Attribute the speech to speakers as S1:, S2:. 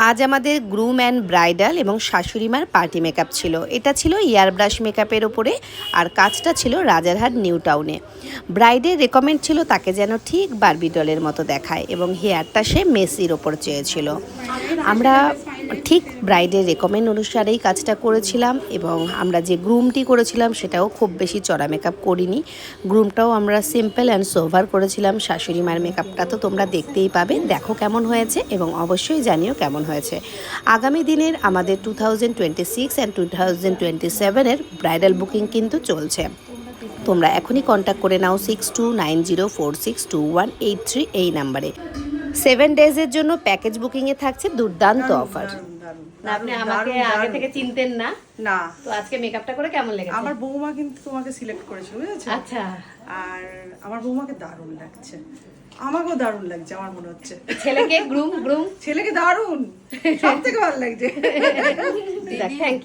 S1: আজ আমাদের groom and bridal এবং শাশুড়িমার পার্টি মেকআপ ছিল। এটা ছিল ইয়ার ব্রাশ মেকআপের ওপরে, আর কাজটা ছিল রাজারহাট নিউ টাউনে। ব্রাইডের রেকমেন্ড ছিল তাকে যেন ঠিক বারবি ডলের মতো দেখায় এবং হেয়ারটা সে মেসির ওপর চেয়েছিল। আমরা ঠিক ব্রাইডের রেকমেন্ড অনুসারেই কাজটা করেছিলাম এবং আমরা যে গ্রুমটি করেছিলাম সেটাও খুব বেশি চড়া মেকআপ করিনি। গ্রুমটাও আমরা সিম্পল অ্যান্ড সোভার করেছিলাম। শাশুড়ি মার মেকআপটা তো তোমরা দেখতেই পাবে, দেখো কেমন হয়েছে এবং অবশ্যই জানিও কেমন হয়েছে। আগামী দিনের আমাদের 2026 অ্যান্ড 2027-এর ব্রাইডাল বুকিং কিন্তু চলছে। তোমরা এখনই কন্ট্যাক্ট করে নাও 6290462183 এই নাম্বারে। 7 ডেজের জন্য প্যাকেজ বুকিংয়ে থাকছে দুর্দান্ত অফার। না আপনি আমাকে আগে থেকে চিনতেন না?
S2: না।
S1: তো আজকে মেকআপটা করে কেমন লেগেছে?
S2: আমার বৌমা কিন্তু তোমাকে সিলেক্ট করেছিল, বুঝেছো?
S1: আচ্ছা।
S2: আর আমার বৌমাকে দারুণ লাগছে, আমাকেও দারুণ লাগছে আমার মনে হচ্ছে।
S1: ছেলেকে গ্রুম
S2: ছেলেকে দারুণ, সব থেকে ভালো লাগছে।
S1: থ্যাংক